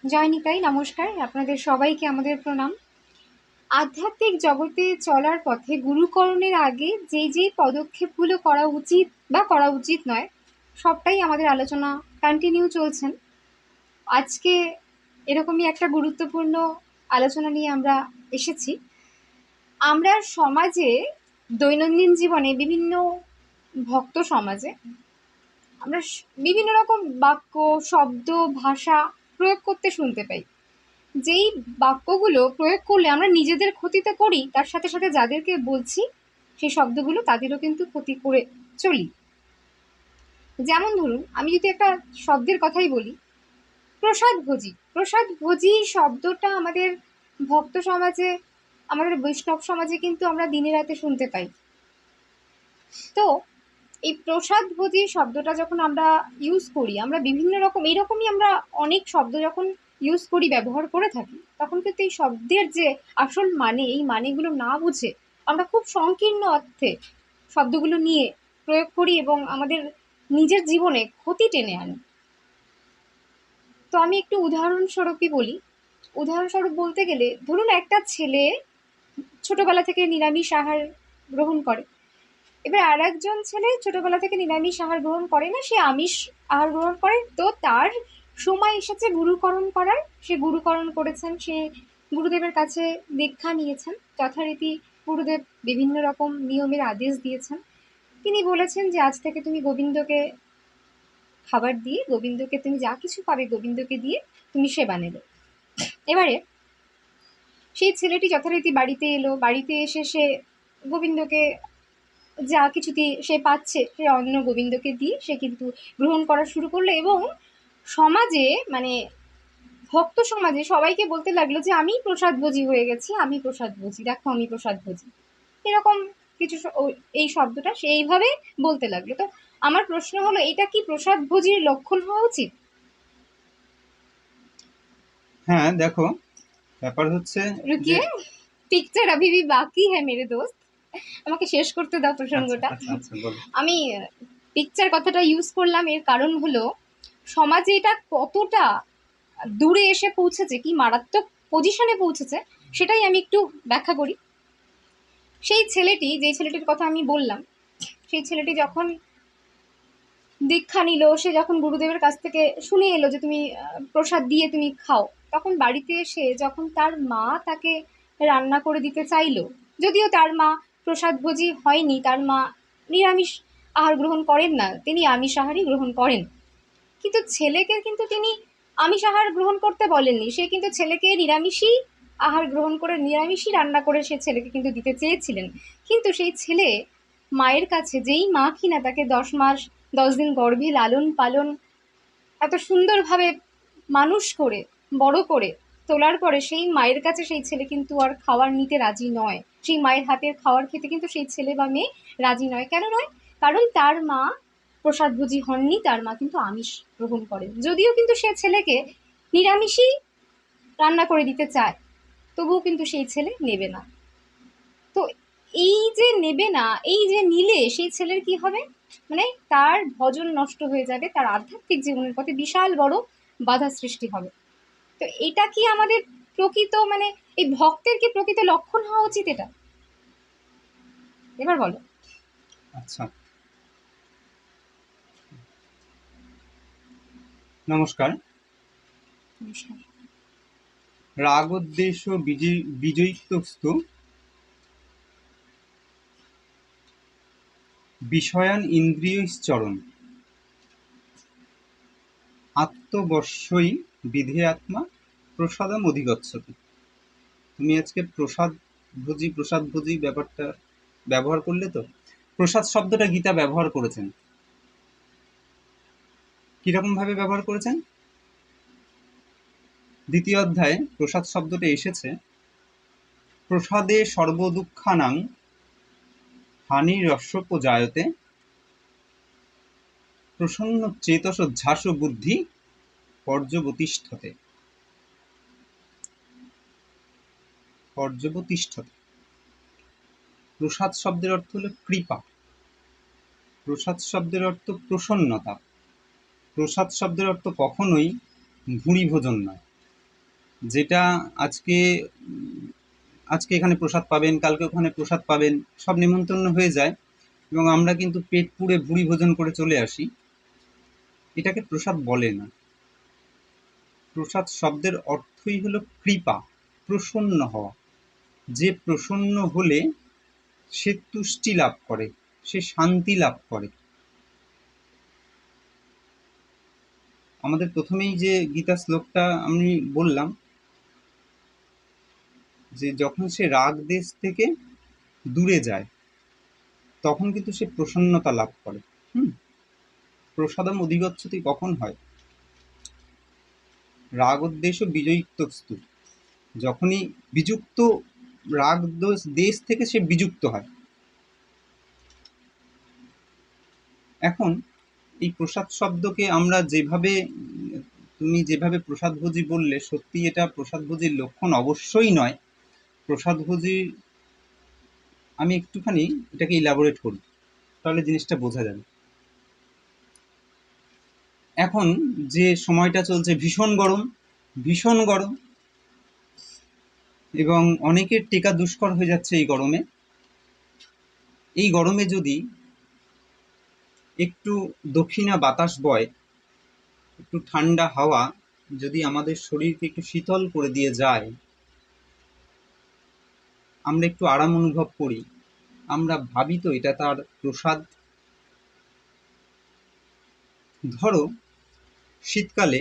জয় নিতাই, নমস্কার। আপনাদের সবাইকে আমাদের প্রণাম। আধ্যাত্মিক জগতে চলার পথে গুরুকরণের আগে যে পদক্ষেপগুলো করা উচিত বা করা উচিত নয়, সবটাই আমাদের আলোচনা কন্টিনিউ চলছেন। আজকে এরকমই একটা গুরুত্বপূর্ণ আলোচনা নিয়ে আমরা এসেছি। আমরা সমাজে দৈনন্দিন জীবনে বিভিন্ন ভক্ত সমাজে আমরা বিভিন্ন রকম বাক্য, শব্দ, ভাষা প্রয়োগ করতে শুনতে পাই। যেই বাক্যগুলো প্রয়োগ করলে আমরা নিজেদের ক্ষতি তো করি, তার সাথে সাথে যাদেরকে বলছি সেই শব্দগুলো তাদেরও কিন্তু ক্ষতি করে চলি। যেমন ধরুন, আমি যদি একটা শব্দের কথাই বলি, প্রসাদভোজী। প্রসাদভোজী শব্দটা আমাদের ভক্ত সমাজে, আমাদের বৈষ্ণব সমাজে কিন্তু আমরা দিনে রাতে শুনতে পাই। তো এই প্রসাদভোজী শব্দটা যখন আমরা ইউজ করি, আমরা বিভিন্ন রকম এইরকমই আমরা অনেক শব্দ যখন ইউজ করি, ব্যবহার করে থাকি, তখন কিন্তু এই শব্দের যে আসল মানে, এই মানেগুলো না বুঝে আমরা খুব সংকীর্ণ অর্থে শব্দগুলো নিয়ে প্রয়োগ করি এবং আমাদের নিজের জীবনে ক্ষতি টেনে আনি। তো আমি একটু উদাহরণস্বরূপই বলি। উদাহরণস্বরূপ বলতে গেলে, ধরুন একটা ছেলে ছোটবেলা থেকে নিরামিষ আহার গ্রহণ করে। এবার আর একজন ছেলে ছোটবেলা থেকে নিরামিষ আহার গ্রহণ করে না, সে আমিষ আহার গ্রহণ করে। তো তার সময় এসেছে গুরুকরণ করার, সে গুরুকরণ করেছেন, সে গুরুদেবের কাছে দীক্ষা নিয়েছেন। যথারীতি গুরুদেব বিভিন্ন রকম নিয়মের আদেশ দিয়েছেন। তিনি বলেছেন যে আজ থেকে তুমি গোবিন্দকে খাবার দিয়ে, গোবিন্দকে তুমি যা কিছু পাবে গোবিন্দকে দিয়ে তুমি সেবা নেবে। এবারে সেই ছেলেটি যথারীতি বাড়িতে এলো, বাড়িতে এসে সে গোবিন্দকে যা কিছুতে সে পাচ্ছে সে অন্য গোবিন্দকে দিয়ে সে কিন্তু গ্রহণ করা শুরু করলো এবং সমাজে, মানে ভক্ত সমাজে সবাইকে বলতে লাগলো যে আমি প্রসাদভোজী হয়ে গেছি, আমি প্রসাদভোজী, দেখো আমি প্রসাদভোজী। এরকম কিছু এই শব্দটা সে এইভাবে বলতে লাগলো। তো আমার প্রশ্ন হলো, এটা কি প্রসাদভোজীর লক্ষণ হওয়া উচিত? হ্যাঁ, দেখো, ব্যাপার হচ্ছে যে রুকিয়ে, পিকচার अभी भी बाकी है मेरे दोस्त, আমাকে শেষ করতে দাও আচ্ছা প্রসঙ্গটা। আচ্ছা আচ্ছা বলো। আমি পিকচার কথাটা ইউজ করলাম, এর কারণ হলো সমাজে এটা কতটা দূরে এসে পৌঁছেছে, কি মারাত্মক পজিশনে পৌঁছেছে, সেটাই আমি একটু ব্যাখ্যা করি। সেই ছেলেটি, যে ছেলেটির কথা আমি বললাম, সেই ছেলেটি যখন দীক্ষা নিল, সে যখন গুরুদেবের কাছ থেকে শুনে এলো যে তুমি প্রসাদ দিয়ে তুমি খাও, তখন বাড়িতে এসে যখন তার মা তাকে রান্না করে দিতে চাইলো, যদিও তার মা প্রসাদভোজী হয়নি, তার মা নিরামিষ আহার গ্রহণ করেন না, তিনি আমিষ আহারই গ্রহণ করেন, কিন্তু ছেলেকে কিন্তু তিনি আমিষ আহার গ্রহণ করতে বলেননি। সে কিন্তু ছেলেকে নিরামিষই আহার গ্রহণ করে, নিরামিষই রান্না করে সে ছেলেকে কিন্তু দিতে চেয়েছিলেন। কিন্তু সেই ছেলে মায়ের কাছে, যেই মা কিনা তাকে 10 মাস 10 দিন গর্ভে লালন পালন এত সুন্দরভাবে মানুষ করে বড় করে তোলার পরে, সেই মায়ের কাছে সেই ছেলে কিন্তু আর খাবার নিতে রাজি নয়। সেই মায়ের হাতের খাবার খেতে কিন্তু সেই ছেলে বা মেয়ে রাজি নয়। কেন নয়? কারণ তার মা প্রসাদভোজী হননি, তার মা কিন্তু আমিষ গ্রহণ করেন। যদিও কিন্তু সে ছেলেকে নিরামিষই রান্না করে দিতে চায়, তবুও কিন্তু সেই ছেলে নেবে না। তো এই যে নেবে না, এই যে নিলে সেই ছেলের কি হবে, মানে তার ভজন নষ্ট হয়ে যাবে, তার আধ্যাত্মিক জীবনের পথে বিশাল বড় বাধা সৃষ্টি হবে। তো এটা কি আমাদের প্রকৃত, মানে এই ভক্তের কি প্রকৃত লক্ষণ হওয়া উচিত এটা? এবার বলো। আচ্ছা, নমস্কার। নমস্কার। রাগোদ্দেশ্য বিজয়িতস্তু বিষয়ান ইন্দ্রিয়শ্চরণ আত্মবশ্যই বিধেয়াত্মা প্রসাদম অধিগচ্ছতি। তুমি আজকে প্রসাদভোজী ব্যাপারটা ব্যবহার করলে তো। প্রসাদ শব্দটা গীতা ব্যবহার করেছেন, কিরকম ভাবে ব্যবহার করেছেন? দ্বিতীয় অধ্যায়ে প্রসাদ শব্দটা এসেছে, প্রসাদে সর্বদুঃখানাং হানিরস্যোপজায়তে প্রসন্ন চেতসোজ্ঝাস বুদ্ধি পর্যবতিষ্ঠতে। প্রসাদ শব্দের অর্থ হলো কৃপা, প্রসাদ শব্দের অর্থ প্রসন্নতা, প্রসাদ শব্দের অর্থ কখনোই ভুঁড়ি ভোজন নয়। যেটা আজকে আজকে এখানে প্রসাদ পাবেন, কালকে ওখানে প্রসাদ পাবেন, সব নেমন্তন্ন হয়ে যায় এবং আমরা কিন্তু পেট পুড়ে ভুঁড়ি ভোজন করে চলে আসি। এটাকে প্রসাদ বলে না। প্রসাদ শব্দের অর্থই হলো কৃপা, প্রসন্ন হওয়া। যে প্রসন্ন হলে সে তুষ্টি লাভ করে, সে শান্তি লাভ করে। আমাদের প্রথমেই যে গীতা শ্লোকটা আমি বললাম, যে যখন সে রাগ দেশ থেকে দূরে যায় তখন কিন্তু সে প্রসন্নতা লাভ করে। প্রসাদম অধিগচ্ছতি কখন হয়? রাগোদ্দেশ্য বিজয়িত্বস্তু, যখনই বিযুক্ত, রাগ দেশ থেকে সে বিযুক্ত হয়। এখন এই প্রসাদ শব্দকে আমরা যেভাবে, তুমি যেভাবে প্রসাদভোজী বললে, সত্যি এটা প্রসাদভোজীর লক্ষণ অবশ্যই নয়। প্রসাদভোজী, আমি একটুখানি এটাকে ইলাবোরেট করি, তাহলে জিনিসটা বোঝা যাবে। এখন যে সময়টা চলছে ভীষণ গরম, ভীষণ গরম, এবং অনেকের টেকা দুষ্কর হয়ে যাচ্ছে এই গরমে। এই গরমে যদি একটু দক্ষিণা বাতাস বয়, একটু ঠান্ডা হাওয়া যদি আমাদের শরীরকে একটু শীতল করে দিয়ে যায়, আমরা একটু আরাম অনুভব করি, আমরা ভাবি তো এটা তার প্রসাদ। ধরো শীতকালে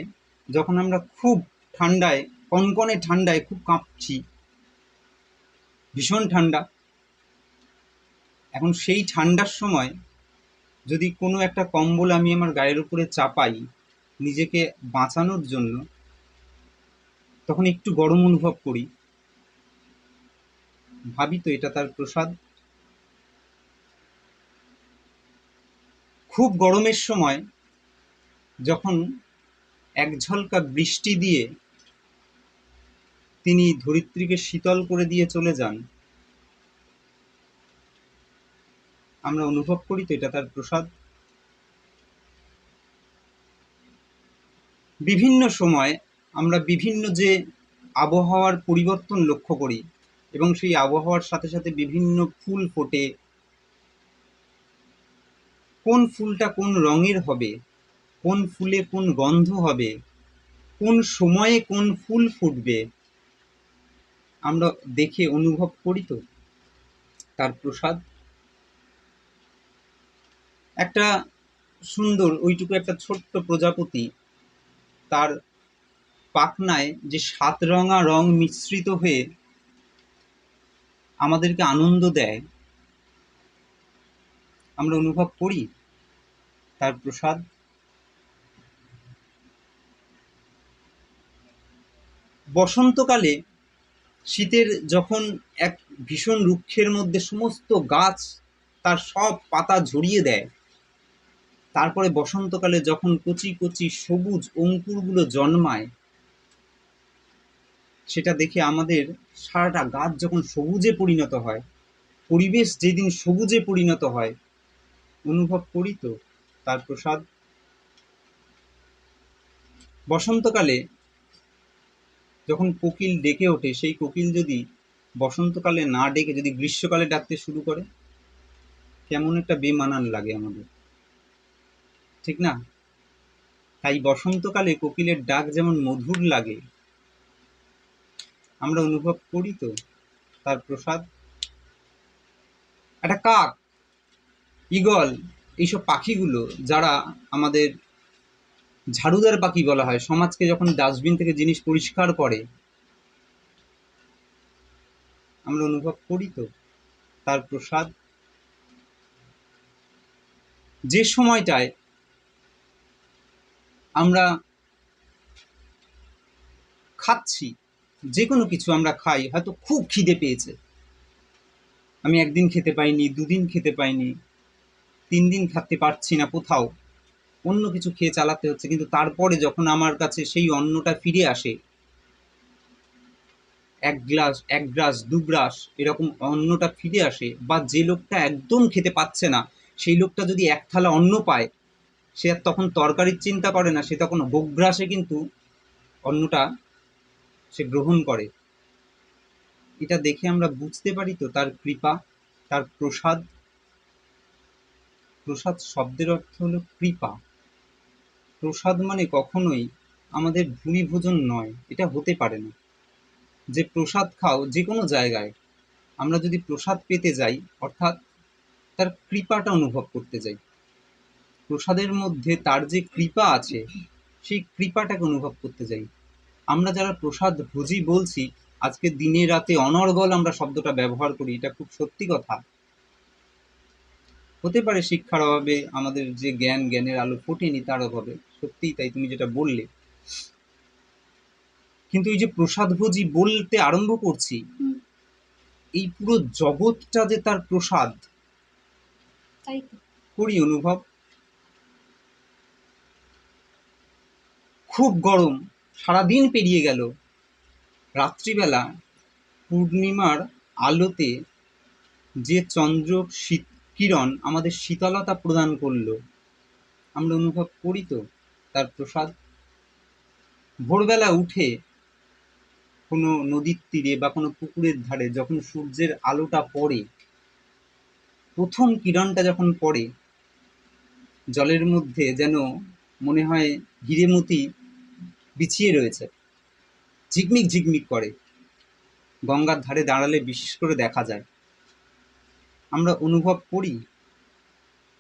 যখন আমরা খুব ঠান্ডায়, কনকনে ঠান্ডায় খুব কাঁপছি, ভীষণ ঠান্ডা, এখন সেই ঠান্ডার সময় যদি কোনো একটা কম্বল আমি আমার গায়ের উপরে চাপাই নিজেকে বাঁচানোর জন্য, তখন একটু গরম অনুভব করি, ভাবি তো এটা তার প্রসাদ। খুব গরমের সময় যখন এক ঝলকা বৃষ্টি দিয়ে তিনি ধরিত্রীকে শীতল করে দিয়ে চলে যান, আমরা অনুভব করি তো এটা তার প্রসাদ। বিভিন্ন সময় আমরা বিভিন্ন যে আবহাওয়ার পরিবর্তন লক্ষ্য করি এবং সেই আবহাওয়ার সাথে সাথে বিভিন্ন ফুল ফোটে, কোন ফুলটা কোন রঙের হবে, কোন ফুলে কোন গন্ধ হবে, কোন সময়ে কোন ফুল ফুটবে, আমরা দেখে অনুভব করি তো তার প্রসাদ। একটা সুন্দর, ওইটুকু একটা ছোট্ট প্রজাপতি, তার পাখনায় যে 7 রঙা রং মিশ্রিত হয়ে আমাদেরকে আনন্দ দেয়, আমরা অনুভব করি তার প্রসাদ। বসন্তকালে শীতের যখন এক ভীষণ রুক্ষের মধ্যে সমস্ত গাছ তার সব পাতা ঝরিয়ে দেয়, তারপরে বসন্তকালে যখন কচি কচি সবুজ অঙ্কুরগুলো জন্মায়, সেটা দেখে আমাদের সারাটা গাছ যখন সবুজে পরিণত হয়, পরিবেশ যেদিন সবুজে পরিণত হয়, অনুভব করি তো তার প্রসাদ। বসন্তকালে যখন কোকিল ডেকে ওঠে, সেই কোকিল যদি বসন্তকালে না ডেকে যদি গ্রীষ্মকালে ডাকতে শুরু করে, কেমন একটা বেমানান লাগে আমাদের, ঠিক না? তাই বসন্তকালে কোকিলের ডাক যেমন মধুর লাগে, আমরা অনুভব করি তো তার প্রসাদ। একটা কাক, ঈগল, এইসব পাখিগুলো যারা আমাদের ঝাড়ুদার পাখি বলা হয়, সমাজকে যখন ডাস্টবিন থেকে জিনিস পরিষ্কার করে, আমরা অনুভব করি তো তার প্রসাদ। যে সময়টায় আমরা খাচ্ছি, যে কোনো কিছু আমরা খাই, হয়তো খুব খিদে পেয়েছে, আমি একদিন খেতে পাইনি, দুদিন খেতে পাইনি, 3 দিন থাকতে পারছি না, কোথাও অন্য কিছু খেয়ে চালাতে হচ্ছে, কিন্তু তারপরে যখন আমার কাছে সেই অন্নটা ফিরে আসে, 1 গ্লাস 1 গ্রাস 2 গ্রাস এরকম অন্নটা ফিরে আসে, বা যে লোকটা একদম খেতে পাচ্ছে না সেই লোকটা যদি 1 থালা অন্ন পায়, সে আর তখন তরকারির চিন্তা করে না, সে তখন 2 গ্রাসে কিন্তু অন্নটা সে গ্রহণ করে, এটা দেখে আমরা বুঝতে পারি তো তার কৃপা, তার প্রসাদ। প্রসাদ শব্দের অর্থ হলো কৃপা। প্রসাদ মানে কখনোই আমাদের ভুরি ভোজন নয়, এটা হতে পারে না। যে প্রসাদ খাও যে কোনো জায়গায়, আমরা যদি প্রসাদ পেতে যাই অর্থাৎ তার কৃপাটা অনুভব করতে যাই, প্রসাদের মধ্যে তার যে কৃপা আছে সেই কৃপাটাকে অনুভব করতে যাই। আমরা যারা প্রসাদ ভোজি বলছি, আজকে দিনে রাতে অনর্গল আমরা শব্দটা ব্যবহার করি, এটা খুব সত্যি কথা। হতে পারে শিক্ষার অভাবে আমাদের যে জ্ঞানের আলো ফোটেনি তার অভাবে, সত্যিই তাই তুমি যেটা বললে। কিন্তু এই যে প্রসাদ ভোজি বলতে আরম্ভ করছি, এই পুরো জগৎটা যে তার প্রসাদ, তাই তো। করি অনুভব। খুব গরম, সারাদিন পেরিয়ে গেল, রাত্রিবেলা পূর্ণিমার আলোতে যে চন্দ্র কিরণ আমাদের শীতলতা প্রদান করলো, আমরা অনুভব করি তো তার প্রসাদ। ভোরবেলা উঠে কোনো নদীর তীরে বা কোনো পুকুরের ধারে যখন সূর্যের আলোটা পড়ে, প্রথম কিরণটা যখন পড়ে, জলের মধ্যে যেন মনে হয় হিরেমতি বিছিয়ে রয়েছে, ঝিকমিক ঝিকমিক করে। গঙ্গার ধারে দাঁড়ালে বিশেষ করে দেখা যায়। আমরা অনুভব করি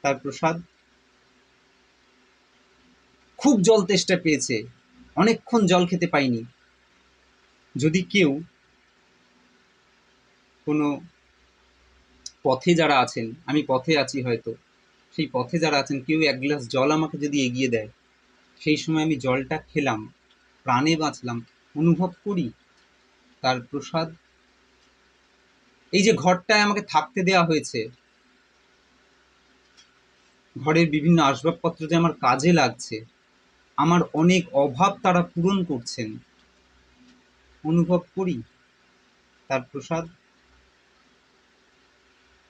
তার প্রসাদ। খুব জল তেষ্টা পেয়েছে, অনেকক্ষণ জল খেতে পাইনি, যদি কেউ কোনো পথে যারা আছেন, আমি পথে আছি হয়তো, সেই পথে যারা আছেন কেউ এক গ্লাস জল আমাকে যদি এগিয়ে দেয়, সেই সময় আমি জলটা খেলাম, প্রাণে বাঁচলাম, অনুভব করি তার প্রসাদ। এই যে ঘরটায় আমাকে থাকতে দেওয়া হয়েছে, ঘরের বিভিন্ন আসবাবপত্র যে আমার কাজে লাগছে, আমার অনেক অভাব তারা পূরণ করছেন, অনুভব করি তার প্রসাদ।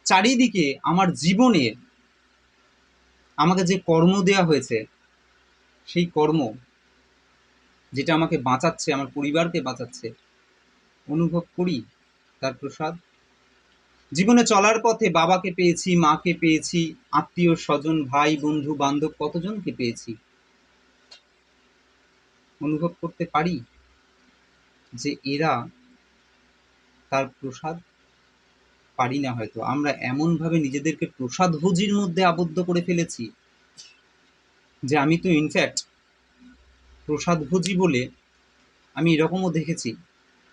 চারিদিকে আমার জীবনে আমাকে যে কর্ম দেয়া হয়েছে, সেই কর্ম যেটা আমাকে বাঁচাচ্ছে, আমার পরিবারকে বাঁচাচ্ছে, অনুভব করি তার প্রসাদ। জীবনে চলার পথে বাবাকে পেয়েছি, মাকে পেয়েছি, আত্মীয় স্বজন, ভাই বন্ধু বান্ধব কতজনকে পেয়েছি, অনুভব করতে পারি যে এরা তার প্রসাদ। পারি না হয়তো, আমরা এমনভাবে নিজেদেরকে প্রসাদ ভোজির মধ্যে আবদ্ধ করে ফেলেছি যে আমি তো ইনফ্যাক্ট প্রসাদ ভোজি বলে আমি এরকমও দেখেছি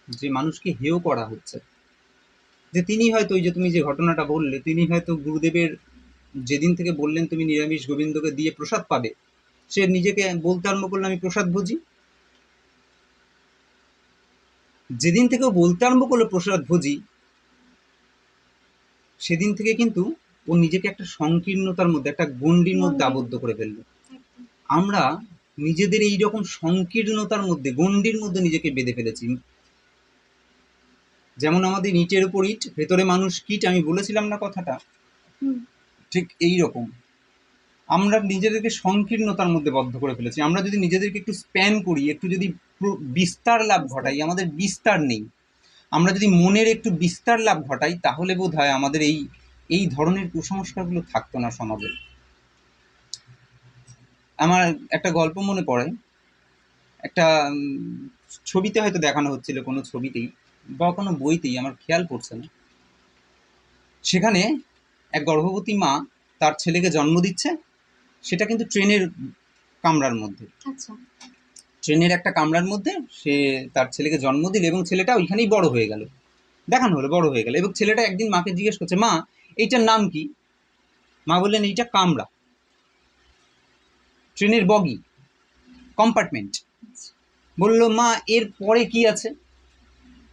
যে মানুষকে হেয় করা হচ্ছে, যে তিনি হয়তো ওই যে তুমি যে ঘটনাটা বললে, তিনি হয়তো গুরুদেবের যেদিন থেকে বললেন তুমি নিরামিষ গোবিন্দকে দিয়ে প্রসাদ পাবে, সে নিজেকে বলতে আরম্ভ করলো আমি প্রসাদ ভোজি। যেদিন থেকে ও বলতে আরম্ভ করলো প্রসাদ ভোজি, সেদিন থেকে কিন্তু ও নিজেকে একটা সংকীর্ণতার মধ্যে, একটা গণ্ডির মধ্যে আবদ্ধ করে ফেললো। আমরা নিজেদের এই রকম সংকীর্ণতার মধ্যে, গণ্ডির মধ্যে নিজেকে বেঁধে ফেলেছি। যেমন আমাদের ইটের উপর ইট, ভেতরে মানুষ কীট, আমি বলেছিলাম না কথাটা, ঠিক এই রকম আমরা নিজেদেরকে সংকীর্ণতার মধ্যে বদ্ধ করে ফেলেছি। আমরা যদি নিজেদেরকে একটু স্প্যান করি, একটু যদি বিস্তার লাভ ঘটাই, আমাদের বিস্তার নেই, আমরা যদি মনের একটু বিস্তার লাভ ঘটাই, তাহলে বোধ হয় আমাদের এই ধরনের কুসংস্কারগুলো থাকতো না সমাজে। আমার একটা গল্প মনে পড়ে, একটা ছবিতে হয়তো দেখানো হচ্ছিল, কোনো ছবিতেই বা কোনো বইতেই, আমার খেয়াল পড়ছে না। সেখানে এক গর্ভবতী মা তার ছেলেকে জন্ম দিচ্ছে, সেটা কিন্তু ট্রেনের কামরার মধ্যে। আচ্ছা। ট্রেনের একটা কামরার মধ্যে সে তার ছেলেকে জন্ম দিল এবং ছেলেটা ওইখানেই বড় হয়ে গেল, দেখানো হলো বড় হয়ে গেল। এবং ছেলেটা একদিন মাকে জিজ্ঞেস করছে, মা এইটার নাম কি? মা বললেন এইটা কামরা, ট্রেনের বগি, কম্পার্টমেন্ট। বলল মা এর পরে কি আছে?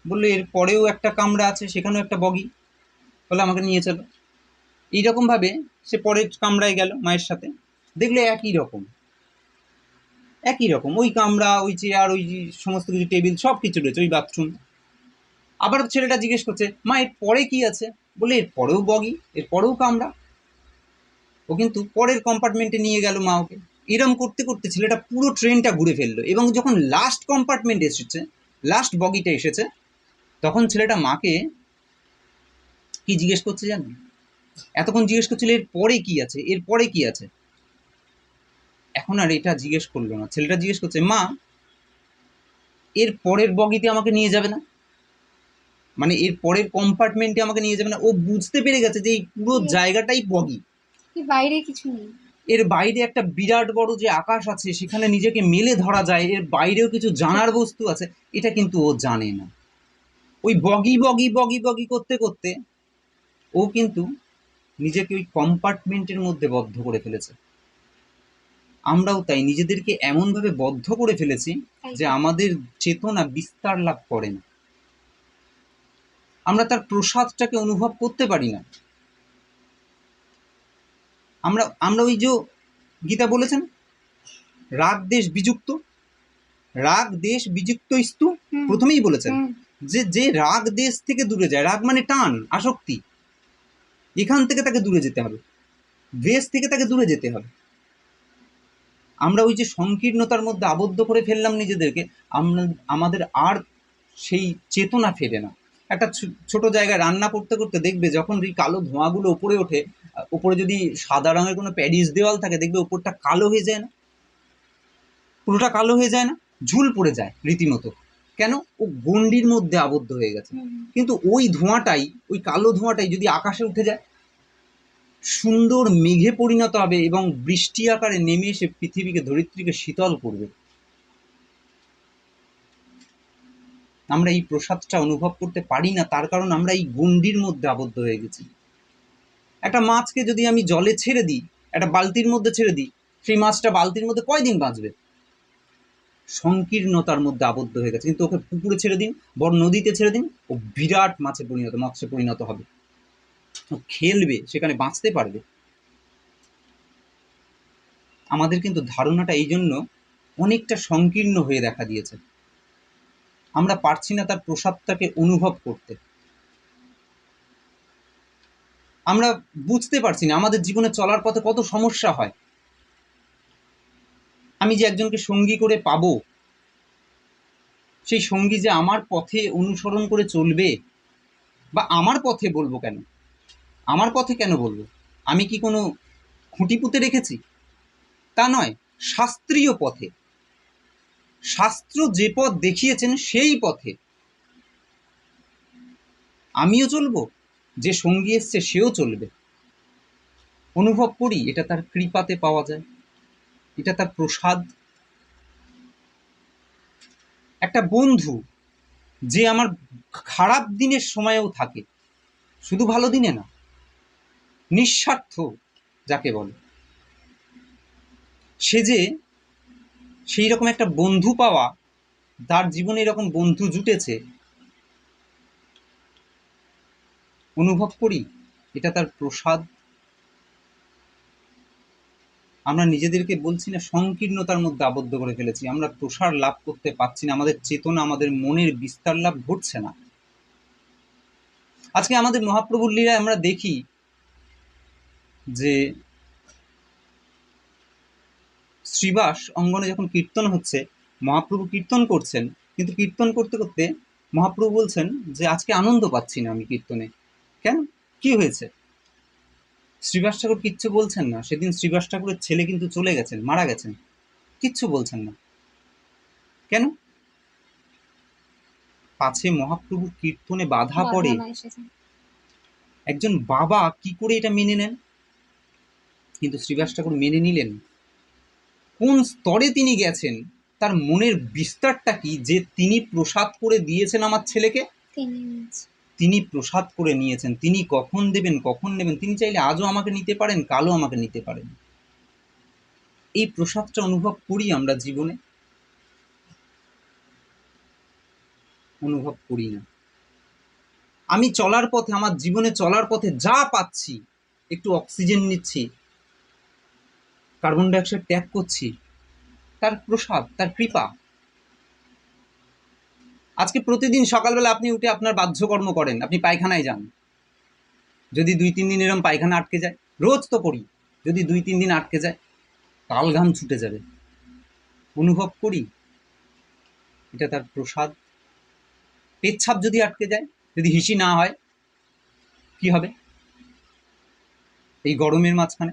বললো এর পরেও একটা কামরা আছে, সেখানেও একটা বগি। বলে আমাকে নিয়ে চলো। এইরকমভাবে সে পরের কামরায় গেল মায়ের সাথে, দেখলে একই রকম, একই রকম, ওই কামরা, ওই চেয়ার, ওই সমস্ত কিছু, টেবিল, সব কিছু রয়েছে, ওই বাথরুম। আবার ছেলেটা জিজ্ঞেস করছে, মা এর পরে কি আছে? বলে এর পরেও বগি, এর পরেও কামরা। ও কিন্তু পরের কম্পার্টমেন্টে নিয়ে গেল মা ওকে। এরম করতে করতে ছেলেটা পুরো ট্রেনটা ঘুরে ফেললো এবং যখন লাস্ট কম্পার্টমেন্ট এসেছে, লাস্ট বগিটা এসেছে, তখন ছেলেটা মাকে কি জিজ্ঞেস করছে জানেন? এতক্ষণ জিজ্ঞেস করছিল এর পরে কি আছে, এর পরে কি আছে। এখন আর এটা জিজ্ঞেস করলো না, ছেলেটা জিজ্ঞেস করছে, মা এর পরের বগিতে আমাকে নিয়ে যাবে না, মানে এর পরের কম্পার্টমেন্টে আমাকে নিয়ে যাবে না। ও বুঝতে পেরে গেছে যে এই পুরো জায়গাটাই বগি, এর বাইরে কিছু নেই। এর বাইরে একটা বিরাট বড় যে আকাশ আছে, সেখানে নিজেকে মেলে ধরা যায়, এর বাইরেও কিছু জানার বস্তু আছে, এটা কিন্তু ও জানে না। ওই বগি বগি বগি বগি করতে করতে ও কিন্তু নিজেকে ওই কম্পার্টমেন্টের মধ্যে বদ্ধ করে ফেলেছে। আমরাও তাই নিজেদেরকে এমনভাবে বদ্ধ করে ফেলেছি যে আমাদের চেতনা বিস্তার লাভ করে না, আমরা তার প্রসাদটাকে অনুভব করতে পারি না। আমরা আমরা ওই যে গীতা বলেছেন, রাগ দেশ বিযুক্ত, রাগ দেশ বিযুক্ত স্তু, প্রথমেই বলেছেন যে যে রাগ দেশ থেকে দূরে যায়, রাগ মানে টান, আসক্তি, এখান থেকে তাকে দূরে যেতে হবে, দেশ থেকে তাকে দূরে যেতে হবে। আমরা ওই যে সংকীর্ণতার মধ্যে আবদ্ধ করে ফেললাম নিজেদেরকে, আমরা আমাদের আর সেই চেতনা ফেরে না। একটা ছোট জায়গায় রান্না করতে করতে দেখবে যখন এই কালো ধোঁয়াগুলো ওপরে ওঠে, ওপরে যদি সাদা রঙের কোনো প্যারিস দেওয়াল থাকে, দেখবে ওপরটা কালো হয়ে যায় না, পুরোটা কালো হয়ে যায় না, ঝুল পড়ে যায় রীতিমতো। কেন? ও গণ্ডির মধ্যে আবদ্ধ হয়ে গেছে। কিন্তু ওই ধোঁয়াটাই, ওই কালো ধোঁয়াটাই যদি আকাশে উঠে যায়, সুন্দর মেঘে পরিণত হবে এবং বৃষ্টি আকারে নেমে এসে পৃথিবীকে, ধরিত্রীকে শীতল করবে। আমরা এই প্রসাদটা অনুভব করতে পারি না, তার কারণ আমরা এই গণ্ডির মধ্যে আবদ্ধ হয়ে গেছি। একটা মাছকে যদি আমি জলে ছেড়ে দিই, একটা বালতির মধ্যে ছেড়ে দিই, সেই মাছটা বালতির মধ্যে কয়দিন বাঁচবে? সংকীর্ণতার মধ্যে আবদ্ধ হয়ে গেছে। কিন্তু ওকে পুকুরে ছেড়ে দিন, বড় নদীতে ছেড়ে দিন, ও বিরাট মাছে পরিণত, মৎস্যে পরিণত হবে, ও খেলবে, সেখানে বাঁচতে পারবে। আমাদের কিন্তু ধারণাটা এই জন্য অনেকটা সংকীর্ণ হয়ে দেখা দিয়েছে, আমরা পারছি না তার প্রসাদটাকে অনুভব করতে। আমরা বুঝতে পারছি না আমাদের জীবনে চলার পথে কত সমস্যা হয়। আমি যে একজনকে সঙ্গী করে পাবো, সেই সঙ্গী যে আমার পথে অনুসরণ করে চলবে, বা আমার পথে বলবো কেন, আমার পথে কেন বলবো? আমি কি কোনো খুঁটি পুঁতে রেখেছি? তা নয়, শাস্ত্রীয় পথে, শাস্ত্র যে পথ দেখিয়েছেন সেই পথে আমিও চলবো, যে সঙ্গী এসছে সেও চলবে। অনুভব করি এটা তার কৃপাতে পাওয়া যায়, এটা তার প্রসাদ। একটা বন্ধু যে আমার খারাপ দিনের সময়েও থাকে, শুধু ভালো দিনে না, নিঃস্বার্থ যাকে বলে, সে যে সেই রকম একটা বন্ধু পাওয়া, তার জীবনে এরকম বন্ধু জুটেছে, অনুভব করি এটা তার প্রসাদ। আমরা নিজেদেরকে বলছি না সংকীর্ণতার মধ্যে আবদ্ধ করে ফেলেছি, আমরা প্রসার লাভ করতে পারছি না, আমাদের চেতনা, আমাদের মনের বিস্তার লাভ ঘটছে না। আজকে আমাদের মহাপ্রভুর লীলায় আমরা দেখি যে শ্রীবাস অঙ্গনে যখন কীর্তন হচ্ছে, মহাপ্রভু কীর্তন করছেন, কিন্তু কীর্তন করতে করতে মহাপ্রভু বলছেন যে আজকে আনন্দ পাচ্ছি না আমি কীর্তনে। কেন? কি হয়েছে? শ্রীবাস ঠাকুর কিচ্ছু বলছেন না। সেদিন শ্রীবাস ঠাকুরের ছেলে কিন্তু চলে গেছেন, মারা গেছেন, কিচ্ছু বলছেন না। কেন? পাছে মহাপ্রভুর কীর্তনে বাধা পড়ে। একজন বাবা কি করে এটা মেনে নেন? কিন্তু শ্রীবাস ঠাকুর মেনে নিলেন। কোন স্তরে তিনি গেছেন, তার মনের বিস্তারটা কি, যে তিনি প্রসাদ করে দিয়েছেন আমার ছেলেকে, তিনি প্রসাদ করে নিয়েছেন, তিনি কখন দেবেন, কখন নেবেন, তিনি চাইলে আজও আমাকে নিতে পারেন, কালও আমাকে নিতে পারেন। এই প্রসাদটা অনুভব করি আমরা জীবনে? অনুভব করি না। আমি চলার পথে, আমার জীবনে চলার পথে যা পাচ্ছি, একটু অক্সিজেন নিচ্ছি, কার্বন ডাইঅক্সাইড ত্যাগ করছি, তার প্রসাদ, তার কৃপা। আজকে প্রতিদিন সকালবেলা আপনি উঠে আপনার বাহ্যকর্ম করেন, আপনি পায়খানায় যান, যদি 2-3 দিন এরকম পায়খানা আটকে যায়, রোজ তো করি, যদি 2-3 দিন আটকে যায়, কাল ঘাম ছুটে যাবে। অনুভব করি এটা তার প্রসাদ। পেচ্ছাপ যদি আটকে যায়, যদি হিসি না হয়, কি হবে এই গরমের মাঝখানে?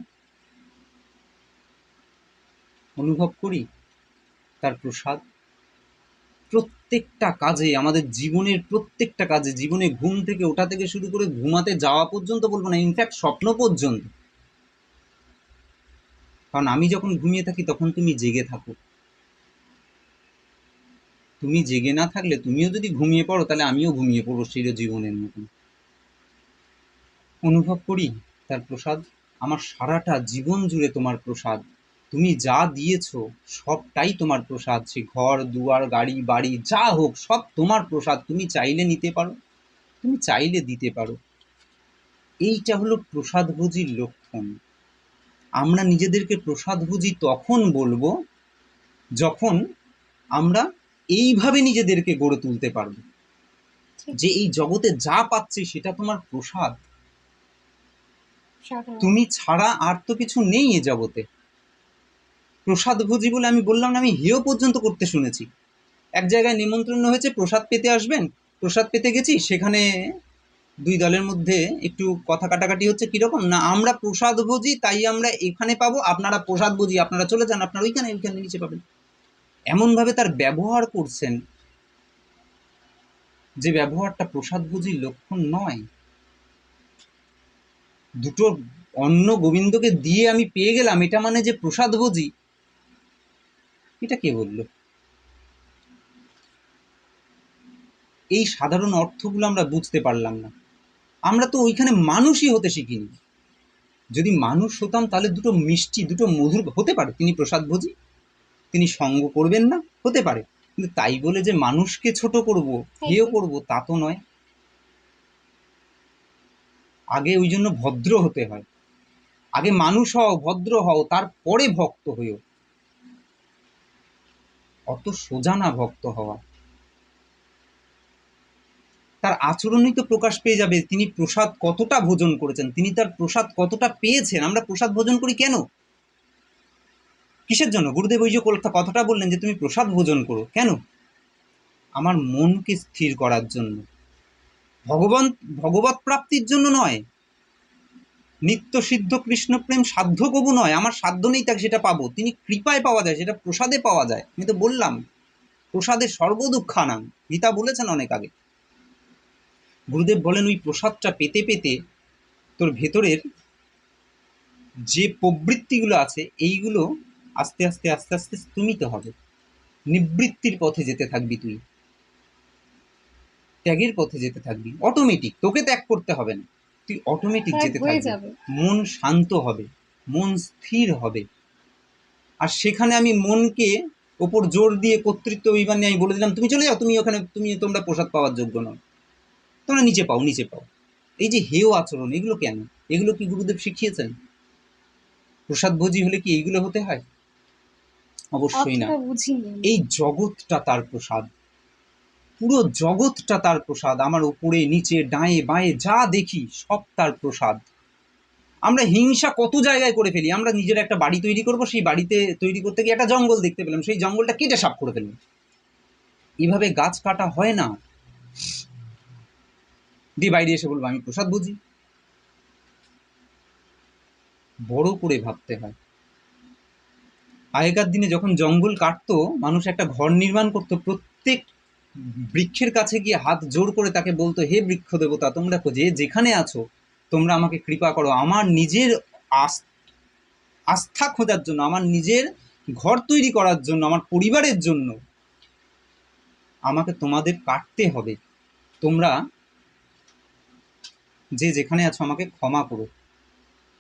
অনুভব করি তার প্রসাদ প্রত্যেকটা কাজে, আমাদের জীবনের প্রত্যেকটা কাজে, জীবনে ঘুম থেকে ওঠা থেকে শুরু করে ঘুমাতে যাওয়া পর্যন্ত বলবো না, ইনফ্যাক্ট স্বপ্ন পর্যন্ত। কারণ আমি যখন ঘুমিয়ে থাকি তখন তুমি জেগে থাকো। তুমি জেগে না থাকলে, তুমিও যদি ঘুমিয়ে পড়ো, তাহলে আমিও ঘুমিয়ে পড়বো চিরজীবনের মতন। অনুভব করি তার প্রসাদ। আমার সারাটা জীবন জুড়ে তোমার প্রসাদ। তুমি যা দিয়েছো সবটাই তোমার প্রসাদ। সে ঘর দুয়ার গাড়ি বাড়ি যা হোক সব তোমার প্রসাদ। তুমি চাইলে নিতে পারো, তুমি চাইলে দিতে পারো। এইটা হলো প্রসাদভোজীর লক্ষণ। আমরা নিজেদেরকে প্রসাদভোজী তখন বলবো যখন আমরা এইভাবে নিজেদেরকে গড়ে তুলতে পারবো ঠিক। যে এই জগতে যা পাচ্ছি সেটা তোমার প্রসাদ। সাধারণ। তুমি ছাড়া আর তো কিছু নেই এ জগতে। প্রসাদভোজী বলে আমি বললাম না, আমি হেয় পর্যন্ত করতে শুনেছি। এক জায়গায় নিমন্ত্রণ হয়েছে, প্রসাদ পেতে আসবেন। প্রসাদ পেতে গেছি, সেখানে দুই দলের মধ্যে একটু কথা কাটাকাটি হচ্ছে। কিরকম না, আমরা প্রসাদভোজী তাই আমরা এখানে পাবো, আপনারা প্রসাদভোজী আপনারা চলে যান, আপনারা ওইখানে ওইখানে নিচে পাবেন। এমনভাবে তার ব্যবহার করছেন যে ব্যবহারটা প্রসাদভোজীর লক্ষণ নয়। দুটো অন্ন গোবিন্দকে দিয়ে আমি পেয়ে গেলাম, এটা মানে যে প্রসাদভোজী, এটা কে বলল? এই সাধারণ অর্থগুলো আমরা বুঝতে পারলাম না। আমরা তো ওইখানে মানুষই হতে শিখিনি। যদি মানুষ হতাম তাহলে দুটো মিষ্টি, দুটো মধুর হতে পারে। তিনি প্রসাদভোজী, তিনি সঙ্গ করবেন না, হতে পারে। কিন্তু তাই বলে যে মানুষকে ছোট করব, হেয় করব, তা তো নয়। আগে ওই জন্য ভদ্র হতে হয়। আগে মানুষ হও, ভদ্র হও, তারপরে ভক্ত হইও। অত সোজা না ভক্ত হওয়া। তার আচরণই তো প্রকাশ পেয়ে যাবে তিনি প্রসাদ কতটা ভোজন করেছেন, তিনি তার প্রসাদ কতটা পেয়েছেন। আমরা প্রসাদ ভোজন করি কেন, কিসের জন্য? গুরুদেব ওই যে কথাটা বললেন যে তুমি প্রসাদ ভোজন করো, কেন? আমার মনকে স্থির করার জন্য, ভগবত প্রাপ্তির জন্য নয়। নিত্য সিদ্ধ কৃষ্ণপ্রেম সাধ্য কবু নয়, আমার সাধ্য নেই তাকে সেটা পাবো। তিনি কৃপায় পাওয়া যায়, সেটা প্রসাদে পাওয়া যায়। আমি তো বললাম প্রসাদে সর্বদুঃখানাং, গীতা বলেছেন অনেক আগে। গুরুদেব বলেন ওই প্রসাদটা পেতে পেতে তোর ভেতরের যে প্রবৃত্তিগুলো আছে এইগুলো আস্তে আস্তে আস্তে আস্তে স্তুমিত হবে। নিবৃত্তির পথে যেতে থাকবি, তুই ত্যাগের পথে যেতে থাকবি। অটোমেটিক, তোকে ত্যাগ করতে হবে না, তুই অটোমেটিক যেতে থাকবি। মন শান্ত হবে, মন স্থির হবে। আর সেখানে আমি মনকে ওপর জোর দিয়ে কর্তৃত্ব অভিমান নিয়ে আমি বলে দিলাম তুমি চলে যাও, তুমি ওখানে, তোমরা প্রসাদ পাওয়ার যোগ্য নও, তোমরা নিচে পাও, নিচে পাও। এই যে হেয় আচরণ, এগুলো কেন? এগুলো কি গুরুদেব শিখিয়েছেন? প্রসাদভোজী হলে কি এইগুলো হতে হয়? অবশ্যই না। এই জগৎটা তার প্রসাদ, পুরো জগৎটা তার প্রসাদ। আমার উপরে নিচে ডায়ে বাঁয়ে যা দেখি সব তার প্রসাদ। আমরা হিংসা কত জায়গায় করে ফেলি। আমরা নিজের একটা বাড়ি তৈরি করব, সেই বাড়িতে তৈরি করতে গিয়ে একটা জঙ্গল দেখতে পেলাম, সেই জঙ্গলটা কেটে সাফ করে ফেললাম। এভাবে গাছ কাটা হয় না। দিয়ে বাইরে এসে বলবো আমি প্রসাদ বুঝি। বড় করে ভাবতে হয়। আগেকার দিনে যখন জঙ্গল কাটতো, মানুষ একটা ঘর নির্মাণ করতো, প্রত্যেক বৃক্ষের কাছে গিয়ে হাত জোর করে তাকে বলতো হে বৃক্ষ দেবতা, তোমরা যে যেখানে আছো তোমরা আমাকে কৃপা করো। আমার নিজের আস্থা খোঁজার জন্য, আমার নিজের ঘর তৈরি করার জন্য, আমার পরিবারের জন্য আমাকে তোমাদের কাটতে হবে। তোমরা যে যেখানে আছো আমাকে ক্ষমা করো।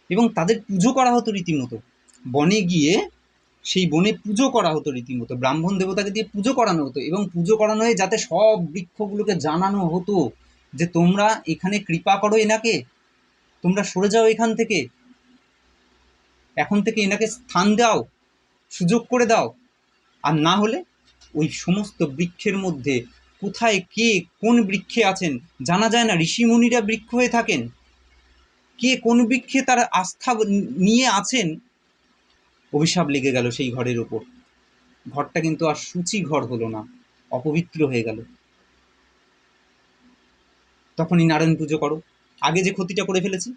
এবং তাদের পুজো করা হতো রীতিমতো। বনে গিয়ে সেই বনে পুজো করা হতো রীতিমতো, ব্রাহ্মণ দেবতাকে দিয়ে পুজো করানো হতো। এবং পুজো করানো হয়ে যাতে সব বৃক্ষগুলোকে জানানো হতো যে তোমরা এখানে কৃপা করো এনাকে, তোমরা সরে যাও এখান থেকে, এখন থেকে এনাকে স্থান দাও, সুযোগ করে দাও। আর না হলে ওই সমস্ত বৃক্ষের মধ্যে কোথায় কে কোন বৃক্ষে আছেন জানা যায় না। ঋষিমুনিরা বৃক্ষ হয়ে থাকেন, কে কোন বৃক্ষে তার আস্থা নিয়ে আছেন, অভিশাপ লেগে গেল সেই ঘরের ওপর। ঘরটা কিন্তু আর সূচি ঘর হলো না, অপবিত্র হয়ে গেল। তখনই নারায়ণ পুজো করো। আগে যে ক্ষতিটা করে ফেলেছি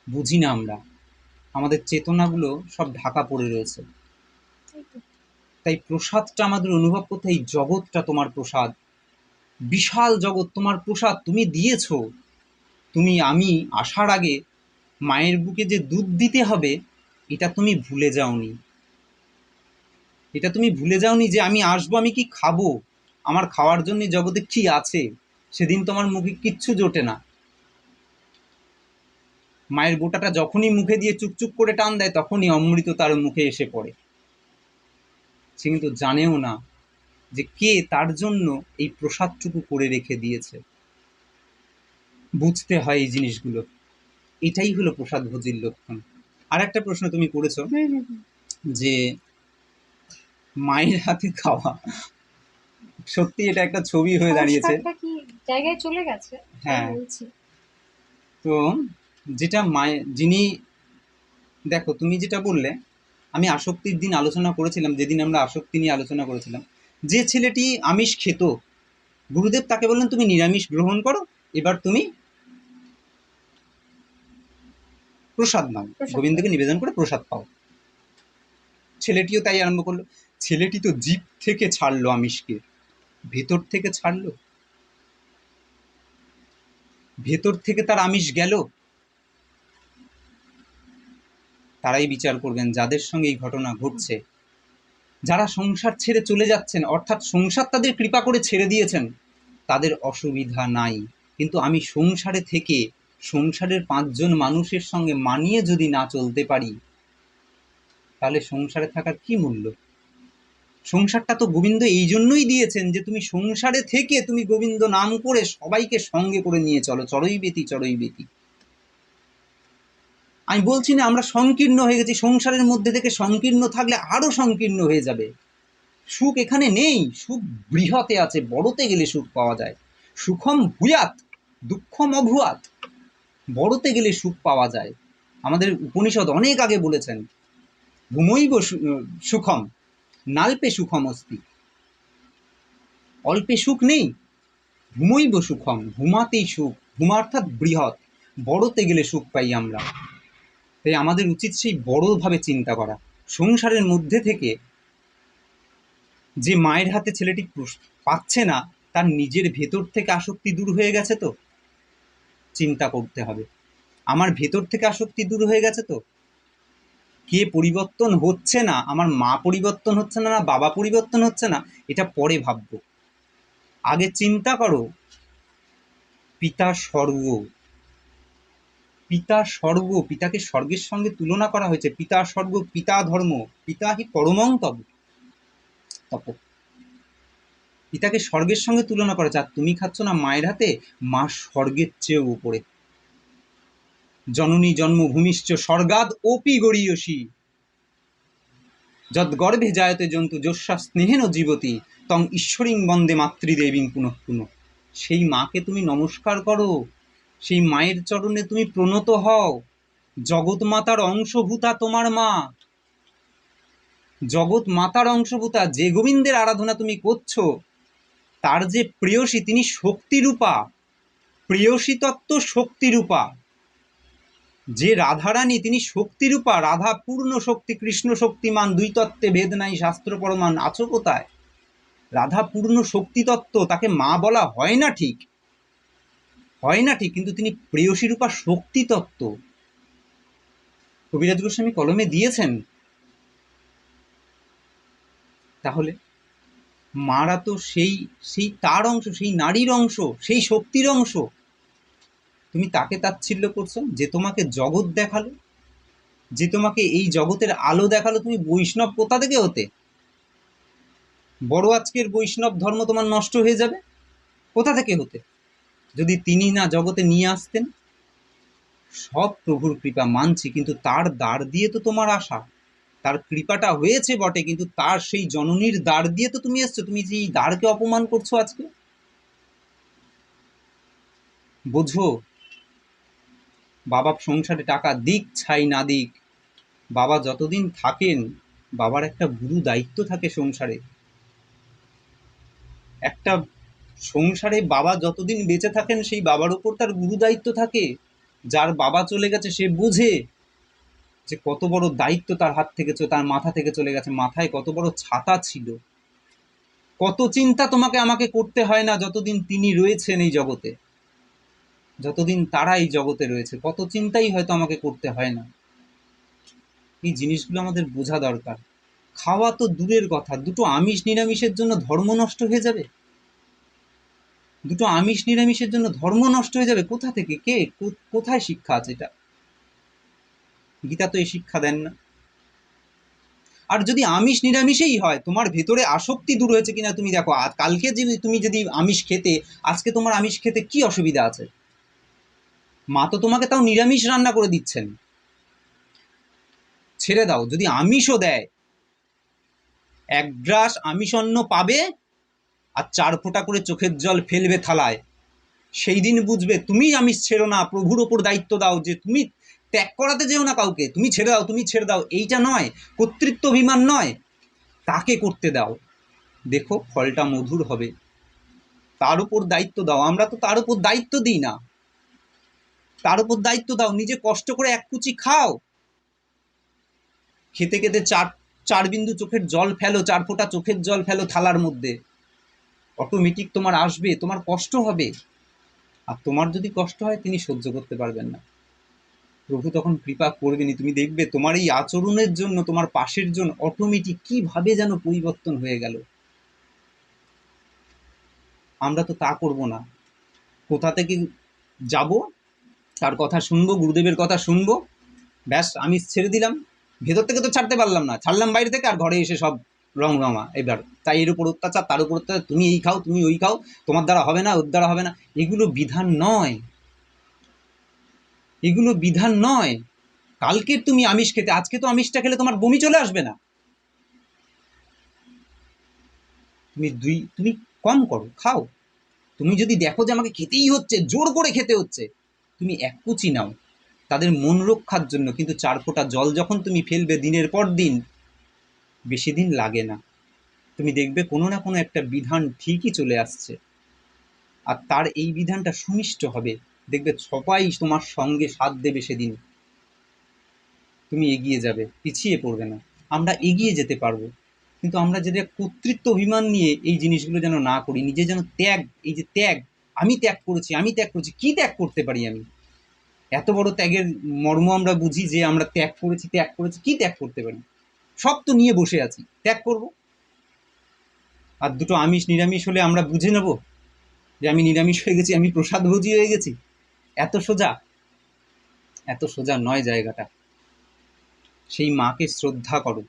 বুঝি না আমরা, আমাদের চেতনাগুলো সব ঢাকা পড়ে রয়েছে। তাই প্রসাদটা আমাদের অনুভব করতে, এই জগৎটা তোমার প্রসাদ, বিশাল জগৎ তোমার প্রসাদ, তুমি দিয়েছো। তুমি আমি আসার আগে মায়ের বুকে যে দুধ দিতে হবে এটা তুমি ভুলে যাওনি। এটা তুমি ভুলে যাওনি যে আমি আসবো, আমি কি খাবো, আমার খাওয়ার জন্য জগতে কি আছে। সেদিন তোমার মুখে কিচ্ছু জোটে না। মায়ের গোটাটা যখনই মুখে দিয়ে চুপচুপ করে টান দেয় তখনই অমৃত তার মুখে এসে পড়ে। সে কিন্তু জানেও না যে কে তার জন্য এই প্রসাদটুকু করে রেখে দিয়েছে। বুঝতে হয় এই জিনিসগুলো। এটাই হলো প্রসাদ ভোজির লক্ষণ। আর একটা প্রশ্ন তুমি করেছো হুম হুম হুম। যে মায়ের হাতে খাওয়া, সত্যি এটা একটা ছবি হয়ে দাঁড়িয়েছে। সংস্কারটা কি জায়গায় চলে গেছে, তাই হ্যাঁ, বলছি। তো যেটা মায়ের, যিনি, দেখো তুমি যেটা বললে, আমি আসক্তির দিন আলোচনা করেছিলাম, যেদিন আমরা আসক্তি নিয়ে আলোচনা করেছিলাম, যে ছেলেটি আমিষ খেত, গুরুদেব তাকে বললেন তুমি নিরামিষ গ্রহণ করো, এবার তুমি প্রসাদ নাও, প্রসাদ পাই। গোবিন্দকে নিবেদন করে প্রসাদ পাও। ছেলেটিও তাই আরম্ভ করলো। ছেলেটি তো জিভ থেকে ছাড়লো আমিষকে, ভেতর থেকে ছাড়লো, ভেতর থেকে তার আমিষ গেল। তারাই বিচার করবেন যাদের সঙ্গে এই ঘটনা ঘটছে, যারা সংসার ছেড়ে চলে যাচ্ছেন, অর্থাৎ সংসার তাদের কৃপা করে ছেড়ে দিয়েছেন, তাদের অসুবিধা নাই। কিন্তু আমি সংসারে থেকে সংসারের ৫ জন মানুষের সঙ্গে মানিয়ে যদি না চলতে পারি, তাহলে সংসারে থাকার কি মূল্য? সংসারটা তো গোবিন্দ এই জন্যই দিয়েছেন যে তুমি সংসারে থেকে তুমি গোবিন্দ নাম করে সবাইকে সঙ্গে করে নিয়ে চলো। চরৈবেতি চরৈবেতি। আমি বলছি না আমরা সংকীর্ণ হয়ে গেছি, সংসারের মধ্যে থেকে সংকীর্ণ থাকলে আরো সংকীর্ণ হয়ে যাবে। সুখ এখানে নেই, সুখ বৃহতে আছে, বড়তে গেলে সুখ পাওয়া যায়। সুখম ভূয়াত দুঃখম অভূয়াত, বড়তে গেলে সুখ পাওয়া যায়। আমাদের উপনিষদ অনেক আগে বলেছেন, ভূমৈব সুখম নাল্পে সুখম অস্তি। অল্পে সুখ নেই, ভূমৈব সুখম, ভূমাতেই সুখ। ভূমা অর্থাৎ বৃহৎ, বড়তে গেলে সুখ পাই আমরা। তাই আমাদের উচিত সেই বড়ভাবে চিন্তা করা। সংসারের মধ্যে থেকে যে মায়ের হাতে ছেলেটি পাচ্ছে না, তার নিজের ভেতর থেকে আসক্তি দূর হয়ে গেছে তো? চিন্তা করতে হবে, আমার ভেতর থেকে আসক্তি দূর হয়ে গেছে তো? কে পরিবর্তন হচ্ছে না, আমার মা পরিবর্তন হচ্ছে না, না বাবা পরিবর্তন হচ্ছে না, এটা পরে ভাববো। আগে চিন্তা করো, পিতা স্বর্গ, পিতা স্বর্গ, পিতাকে স্বর্গের সঙ্গে তুলনা করা হয়েছে। পিতা স্বর্গ, পিতা ধর্ম, পিতা হি পরমং তপ, তপ। পিতাকে স্বর্গের সঙ্গে তুলনা করা হয়েছে। আর তুমি খাচ্ছ না মায়ের হাতে, মা স্বর্গের চেয়েও উপরে। জননী জন্মভূমিশ্চ স্বর্গাদ অপি গরীয়সী, যদ্গর্ভে জায়তে জন্তু যস্যা স্নেহেন জীবতি তং ঈশ্বরীং বন্দে মাতৃদেবীং পুনঃ পুনঃ। সেই মাকে তুমি নমস্কার করো, সেই মায়ের চরণে তুমি প্রণত হও। জগৎ মাতার অংশভূতা তোমার মা, জগৎ মাতার অংশভূতা। যে গোবিন্দের আরাধনা তুমি করছো, তার যে প্রেয়সী তিনি শক্তিরূপা, প্রেয়সী তত্ত্ব শক্তিরূপা। যে রাধারানী তিনি শক্তিরূপা, রাধা পূর্ণ শক্তি, কৃষ্ণ শক্তিমান, দুই তত্ত্বে ভেদ নাই শাস্ত্র প্রমাণ। আছো কোথায়? রাধা পূর্ণ শক্তি তত্ত্ব, তাকে মা বলা হয় না ঠিক, হয় না ঠিক, কিন্তু তিনি প্রেয়সী রূপা শক্তি তত্ত্ব। কবিরাজ গোস্বামী কলমে দিয়েছেন। তাহলে মারা তো সেই সেই তার অংশ, সেই নারীর অংশ, সেই শক্তির অংশ। তুমি তাকে তাচ্ছিল্য করছো, যে তোমাকে জগৎ দেখালো, যে তোমাকে এই জগতের আলো দেখালো। তুমি বৈষ্ণব কোথা থেকে হতে? বড় আজকের বৈষ্ণব ধর্ম তোমার নষ্ট হয়ে যাবে। কোথা থেকে হতে যদি তিনি না জগতে নিয়ে আসতেন? সব প্রভুর কৃপা মানছি, কিন্তু তার দ্বার দিয়ে তো তোমার আশা। তার কৃপাটা হয়েছে বটে, কিন্তু তার সেই জননীর দ্বার দিয়ে তো তুমি এসছো। তুমি যে এই দ্বারকে অপমান করছো আজকে, বোঝো। বাবা সংসারে টাকা দিক ছাই না দিক, বাবা যতদিন থাকেন, বাবার একটা গুরু দায়িত্ব থাকে সংসারে। একটা সংসারে বাবা যতদিন বেঁচে থাকেন সেই বাবার উপর তার গুরু দায়িত্ব থাকে। যার বাবা চলে গেছে সে বোঝে যে কত বড় দায়িত্ব তার হাত থেকে তার মাথা থেকে চলে গেছে, মাথায় কত বড় ছাতা ছিল। কত চিন্তা তোমাকে আমাকে করতে হয় না যতদিন তিনি রয়েছেন এই জগতে, যতদিন তারা এই জগতে রয়েছে, কত চিন্তাই হয়তো আমাকে করতে হয় না। এই জিনিসগুলো আমাদের বোঝা দরকার। খাওয়া তো দূরের কথা, দুটো আমিষ নিরামিষের জন্য ধর্ম নষ্ট হয়ে যাবে? দুটো আমিষ নিরামিষের জন্য ধর্ম নষ্ট হয়ে যাবে? কোথা থেকে, কে, কোথায় শিক্ষা আছে এটা? গীতা তো এই শিক্ষা দেন না। আর যদি আমিষ নিরামিষেই হয়, তোমার ভেতরে আসক্তি দূর হয়েছে কিনা তুমি দেখো। কালকে তুমি যদি আমিষ খেতে, আজকে তোমার আমিষ খেতে কি অসুবিধা আছে? মা তো তোমাকে তাও নিরামিষ রান্না করে দিচ্ছেন। ছেড়ে দাও, যদি আমিষও দেয়, এক গ্রাস আমিষ অন্ন পাবে আর 4 ফোঁটা করে চোখের জল ফেলবে থালায়। সেই দিন বুঝবে তুমি আমিষ ছেড়ো না, প্রভুর ওপর দায়িত্ব দাও, যে তুমি ত্যাগ করাতে যেও না কাউকে, তুমি ছেড়ে দাও, তুমি ছেড়ে দাও, এইটা নয়, কর্তৃত্ব অভিমান নয়, তাকে করতে দাও, দেখো ফলটা মধুর হবে। তার উপর দায়িত্ব দাও। আমরা তো তার উপর দায়িত্ব দিই না। তার উপর দায়িত্ব দাও, নিজে কষ্ট করে এক কুচি খাও, খেতে খেতে চার বিন্দু চোখের জল ফেলো, 4 ফোঁটা চোখের জল ফেলো থালার মধ্যে, অটোমেটিক তোমার আসবে, তোমার কষ্ট হবে। আর তোমার যদি কষ্ট হয় তিনি সহ্য করতে পারবেন না, প্রভু তখন কৃপা করবেনই। তুমি দেখবে তোমার এই আচরণের জন্য, তোমার পাশের জন অটোমেটিক কিভাবে যেন পরিবর্তন হয়ে গেল। আমরা তো তা করব না। কোথা থেকে যাব, তার কথা শুনবো, গুরুদেবের কথা শুনবো, ব্যাস আমি ছেড়ে দিলাম। ভেতর থেকে তো ছাড়তে পারলাম না, ছাড়লাম বাইরে থেকে, আর ঘরে এসে সব রমরমা। এবার তাই এর উপর অত্যাচার, তার উপর অত্যাচার, তুমি এই খাও, তুমি ওই খাও, তোমার দ্বারা হবে না, ওর দ্বারা হবে না। এগুলো বিধান নয়, এগুলো বিধান নয়। কালকে তুমি আমিষ খেতে, আজকে তো আমিষটা খেলে তোমার বমি চলে আসবে না। তুমি কম করো, খাও। তুমি যদি দেখো যে আমাকে খেতেই হচ্ছে, জোর করে খেতে হচ্ছে, তুমি এক কুচি নাও তাদের মন রক্ষার জন্য। কিন্তু 4 ফোঁটা জল যখন তুমি ফেলবে দিনের পর দিন, বেশি দিন লাগে না, তুমি দেখবে কোনো না কোনো একটা বিধান ঠিকই চলে আসছে। আর তার এই বিধানটা সুনিষ্ট হবে, দেখবে সবাই তোমার সঙ্গে সাথ দেবে। সেদিন তুমি এগিয়ে যাবে, পিছিয়ে পড়বে না। আমরা এগিয়ে যেতে পারবো। কিন্তু আমরা যেটা কর্তৃত্ব অভিমান নিয়ে এই জিনিসগুলো যেন না করি, নিজে যেন ত্যাগ, এই যে ত্যাগ, আমি ত্যাগ করেছি, আমি ত্যাগ করেছি, কি ত্যাগ করতে পারি আমি? এত বড় ত্যাগের মর্ম আমরা বুঝি যে আমরা ত্যাগ করেছি, ত্যাগ করেছি, কি ত্যাগ করতে পারি? সব তো নিয়ে বসে আছি, ত্যাগ করব? আর দুটো আমিষ নিরামিষ হলে আমরা বুঝে নেব যে আমি নিরামিষ হয়ে গেছি, আমি প্রসাদভোজী হয়ে গেছি। এত সোজা, এত সোজা নয় জায়গাটা। সেই মাকে শ্রদ্ধা করো।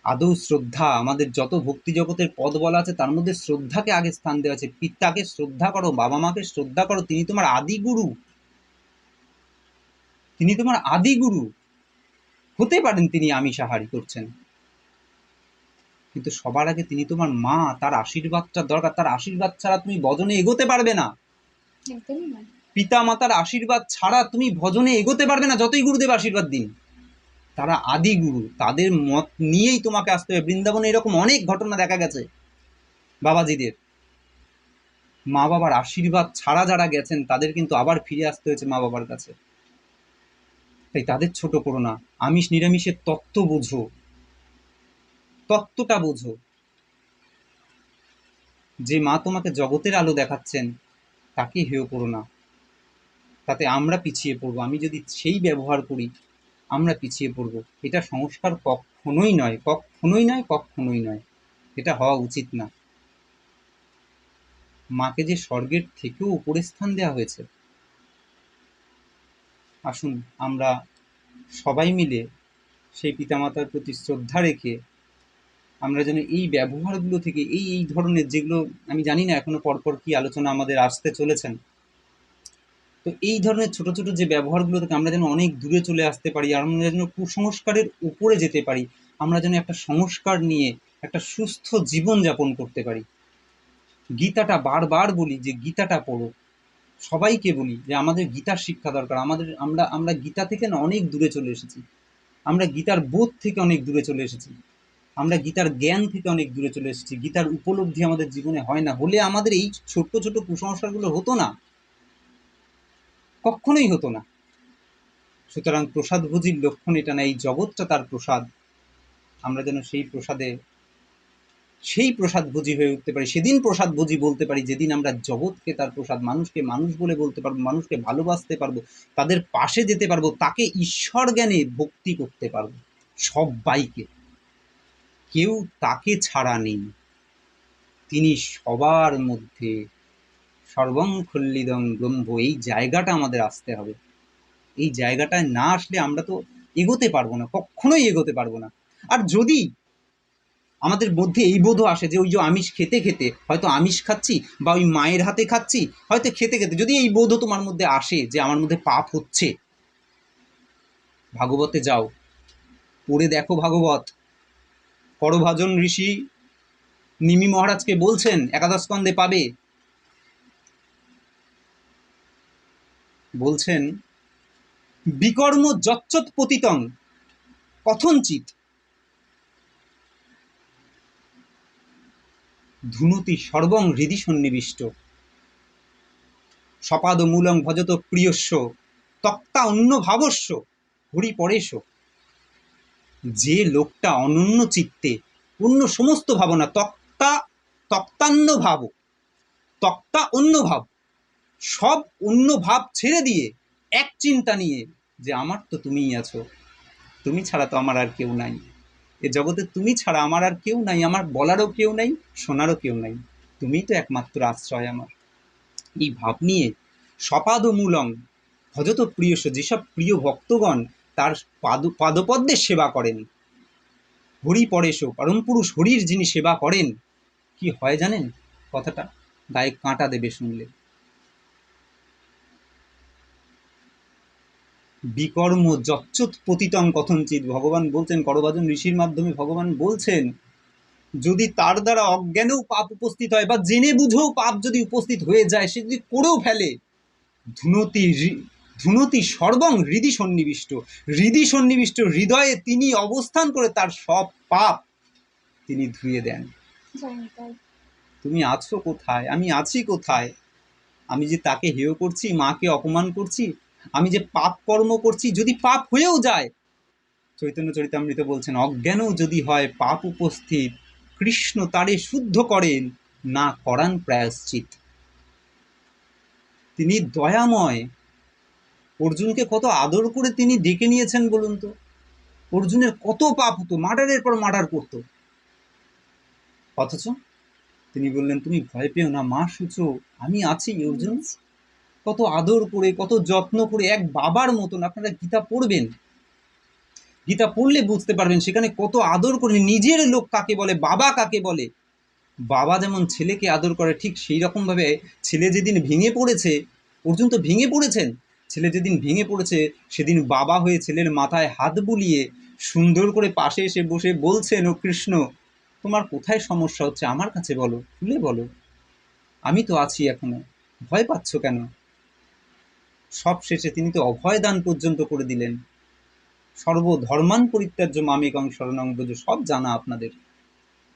আদৌ শ্রদ্ধা, আমাদের যত ভক্তি জগতের পদ বলা আছে তার মধ্যে শ্রদ্ধাকে আগে স্থান দেওয়া আছে। পিতাকে শ্রদ্ধা করো, বাবা মাকে শ্রদ্ধা করো, তিনি তোমার আদি গুরু, তিনি তোমার আদি গুরু। হতে পারেন তিনি আমিষাহারী করছেন, কিন্তু সবার আগে তিনি তোমার মা, তার আশীর্বাদটা দরকার। তার আশীর্বাদ ছাড়া তুমি ভজনে এগোতে পারবে না। একদমই না। পিতা মাতার আশীর্বাদ ছাড়া তুমি ভজনে এগোতে পারবে না, যতই গুরুদেব আশীর্বাদ দিন। তারা আদি গুরু, তাদের মত নিয়েই তোমাকে আসতে হবে। বৃন্দাবনে এরকম অনেক ঘটনা দেখা গেছে বাবাজিদের, মা বাবার আশীর্বাদ ছাড়া যারা গেছেন তাদের কিন্তু আবার ফিরে আসতে হয়েছে মা বাবার কাছে। তাই তাদের ছোট করো না। আমিষ নিরামিষের তত্ত্ব বোঝো, তত্ত্বটা বোঝো। যে মা তোমাকে জগতের আলো দেখাচ্ছেন তাকে হেয় করো না, তাতে আমরা পিছিয়ে পড়বো। আমি যদি সেই ব্যবহার করি, আমরা পিছিয়ে পড়বো। এটা সংস্কার কখনোই নয়, কখনোই নয়, কখনোই নয়। এটা হওয়া উচিত না। মাকে যে স্বর্গের থেকেও উপরে স্থান দেওয়া হয়েছে। আসুন আমরা সবাই মিলে সেই পিতামাতার প্রতি শ্রদ্ধা রেখে আমরা যেন এই ব্যবহারগুলো থেকে, এই ধরনের, যেগুলো আমি জানি না এখনো পরপর কি আলোচনা আমাদের আসতে চলেছেন, তো এই ধরনের ছোট ছোট যে ব্যবহারগুলো থেকে আমরা যেন অনেক দূরে চলে আসতে পারি, আর আমরা যেন কুসংস্কারের উপরে যেতে পারি। আমরা যেন একটা সংস্কার নিয়ে একটা সুস্থ জীবন যাপন করতে পারি। গীতাটা বারবার বলি যে গীতাটা পড়ো, সবাইকে বলি যে আমাদের গীতার শিক্ষা দরকার। আমরা গীতা থেকে না অনেক দূরে চলে এসেছি, আমরা গীতার বোধ থেকে অনেক দূরে চলে এসেছি। আমরা গীতার জ্ঞান থেকে অনেক দূরে চলে এসেছি, গীতার উপলব্ধি আমাদের জীবনে হয় না, হলে আমাদের এই ছোট্ট ছোট কুসংস্কারগুলো হতো না, কখনোই হতো না। সুতরাং প্রসাদভোজীর লক্ষণ এটা না, এই জগৎটা তার প্রসাদ। আমরা যেন সেই প্রসাদভোজী হয়ে উঠতে পারি, সেদিন প্রসাদভোজী বলতে পারি যেদিন আমরা জগৎকে তার প্রসাদ, মানুষকে মানুষ বলে বলতে পারবো, মানুষকে ভালোবাসতে পারবো, তাদের পাশে যেতে পারবো, তাকে ঈশ্বর জ্ঞানে ভক্তি করতে পারবো, সব্বাইকে। কেউ তাকে ছাড়া নেই, তিনি সবার মধ্যে, সর্বং খল্লিদং ব্রহ্ম। এই জায়গাটা আমাদের আসতে হবে। এই জায়গাটায় না আসলে আমরা তো এগোতে পারবো না, কখনোই এগোতে পারবো না। আর যদি আমাদের মধ্যে এই বোধও আসে যে ওই যে আমিষ খেতে খেতে হয়তো আমিষ খাচ্ছি, বা ওই মায়ের হাতে খাচ্ছি হয়তো খেতে খেতে, যদি এই বোধও তোমার মধ্যে আসে যে আমার মধ্যে পাপ হচ্ছে, ভাগবতে যাও, পড়ে দেখো ভাগবত। করভাজন ঋষি নিমি মহারাজকে বলছেন, একাদশ স্কন্ধে পাবে, বলছেন বিকর্ম যচ্চৎ পতিতং কথঞ্চিত ধুনতি সর্বং হৃদি সন্নিবিষ্ট সপাদমূলং ভজত প্রিয়স্য তক্তা অন্য ভাবস্য হরি পরেশ। যে লোকটা অনন্য চিত্তে, অন্য সমস্ত ভাবনা, তক্তান্য ভাব, তক্তা অন্য ভাব, সব অন্য ভাব ছেড়ে দিয়ে এক চিন্তা নিয়ে যে আমার তো তুমিই আছো, তুমি ছাড়া তো আমার আর কেউ নাই, এ জগতে তুমি ছাড়া আমার আর কেউ নাই, আমার বলারও কেউ নাই, শোনারও কেউ নাই, তুমিই তো একমাত্র আশ্রয় আমার। এই ভাব নিয়ে সপাদমূলং ভজত প্রিয়স্য, যেসব প্রিয় ভক্তগণ তার পাদপদ্মের সেবা করেন, হরি পরেশ, পরম পুরুষ হরির যিনি সেবা করেন, কি হয় জানেন? কথাটা গায়ে কাঁটা দেবে শুনলে। বিকর্ম যচ্চুত পতিতং কথঞ্চিত, ভগবান বলছেন, করভাজন ঋষির মাধ্যমে ভগবান বলছেন, যদি তার দ্বারা অজ্ঞানেও পাপ উপস্থিত হয়, বা জেনে বুঝেও পাপ যদি উপস্থিত হয়ে যায়, সে যদি করেও ফেলে, ধুনতি ধুনতি সর্বং হৃদি সন্নিবিষ্ট, হৃদি সন্নিবিষ্ট হৃদয়ে তিনি অবস্থান করে তার সব পাপ তিনি ধুয়ে দেন। তুমি আছো কোথায়, আমি আছি কোথায়? আমি যে তাকে হেয় করছি, মাকে অপমান করছি, আমি যে পাপ কর্ম করছি, যদি পাপ হয়েও যায়, চৈতন্য চরিতামৃত বলছেন, অজ্ঞানও যদি হয় পাপ উপস্থিত, কৃষ্ণ তারে শুদ্ধ করেন, না করান প্রায়শ্চিত। তিনি দয়াময়। অর্জুনকে কত আদর করে তিনি ডেকে নিয়েছেন বলুন তো। অর্জুনের কত পাপ হতো, মার্ডারের পর মার্ডার করতো, অথচ তিনি বললেন, তুমি ভয় পেও না মা সুচো, আমি আছি অর্জুন। কত আদর করে, কত যত্ন করে, এক বাবার মতন। আপনারা গীতা পড়বেন, গীতা পড়লে বুঝতে পারবেন সেখানে কত আদর করে, নিজের লোক কাকে বলে, বাবা কাকে বলে। বাবা যেমন ছেলেকে আদর করে, ঠিক সেই রকম ভাবে ছেলে যেদিন ভেঙে পড়েছে, অর্জুন তো ভেঙে পড়েছেন, ছেলে যেদিন ভেঙে পড়েছে সেদিন বাবা হয়ে ছেলের মাথায় হাত বুলিয়ে সুন্দর করে পাশে এসে বসে বলছেন, ও কৃষ্ণ, তোমার কোথায় সমস্যা হচ্ছে আমার কাছে বলো, খুলে বলো, আমি তো আছি এখনো, ভয় পাচ্ছ কেন? সব শেষে তিনি তো অভয়দান পর্যন্ত করে দিলেন। সর্বধর্মান পরিত্যাজ্য মামেকং শরণং ব্রজ, সব জানা আপনাদের।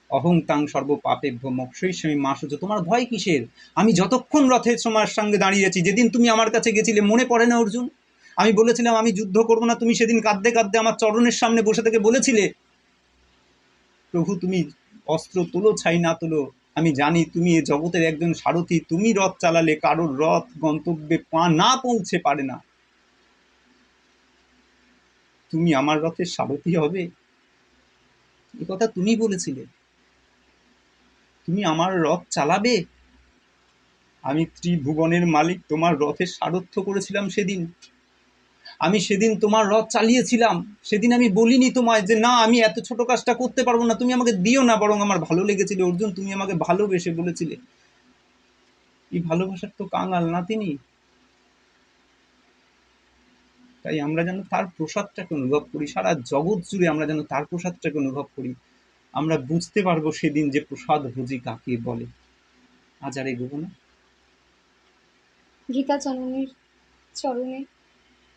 অহং তাং সর্ব পাপেভ্য মোক্ষয়িষ্যামি মা শুচো, তোমার ভয় কিসের? আমি যতক্ষণ রথের সময়ের সঙ্গে দাঁড়িয়ে আছি, যেদিন তুমি আমার কাছে গেছিলে মনে পড়ে না অর্জুন? আমি বলেছিলাম আমি যুদ্ধ করবো না, তুমি সেদিন কাঁদতে কাঁদতে আমার চরণের সামনে বসে থেকে বলেছিলে, প্রভু তুমি অস্ত্র তোলো ছাই না তোলো, আমি জানি তুমি এ জগতের একজন সারথি, তুমি রথ চালালে কারোর রথ গন্তব্যে পা না পৌঁছে পারে না, তুমি আমার রথের সারথি হবে, এ কথা তুমি বলেছিলে, তুমি আমার রথ চালাবে, আমি ত্রিভুবনের মালিক, তোমার রথের সারথ্য করেছিলাম সেদিন, আমি সেদিন তোমার রথ চালিয়েছিলাম, সেদিন আমি বলিনি তোমায় যে না আমি এত ছোট কাজটা করতে পারবো না, তুমি আমাকে দিও না, বরং আমার ভালো লেগেছিল অর্জুন, তুমি আমাকে ভালোবেসে বলেছিলে। এই ভালোবাসার তো কাঙাল না তিনি। তাই আমরা যেন তার প্রসাদটাকে অনুভব করি, সারা জগৎ জুড়ে আমরা যেন তার প্রসাদটাকে অনুভব করি, আমরা বুঝতে পারবো সেদিন যে প্রসাদ ভোজি কাকে বলে। আজ আর এগোবো না। গীতা জননীর চরণে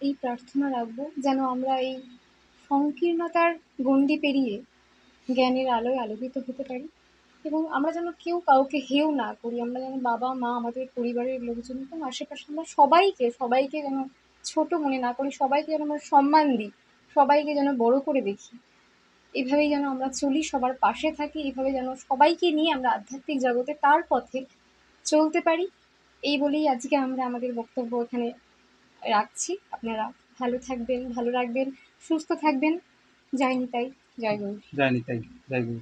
এই প্রার্থনা রাখবো যেন আমরা এই সংকীর্ণতার গণ্ডি পেরিয়ে জ্ঞানের আলোয় আলোকিত হতে পারি, এবং আমরা যেন কেউ কাউকে হেয় না করি। আমরা যেন বাবা মা, আমাদের পরিবারের লোকজন এবং আশেপাশে আমরা সবাইকে সবাইকে যেন ছোট মনে না করি, সবাইকে যেন আমরা সম্মান দিই, সবাইকে যেন বড় করে দেখি। এভাবেই যেন আমরা চলি, সবার পাশে থাকি, এভাবে যেন সবাইকে নিয়ে আমরা আধ্যাত্মিক জগতে তার পথে চলতে পারি। এই বলেই আজকে আমরা আমাদের বক্তব্য এখানে রাখছি। আপনারা ভালো থাকবেন, ভালো রাখবেন, সুস্থ থাকবেন। জয় নিতাই, জয় গুরু। জয় নিতাই, জয় গুরু।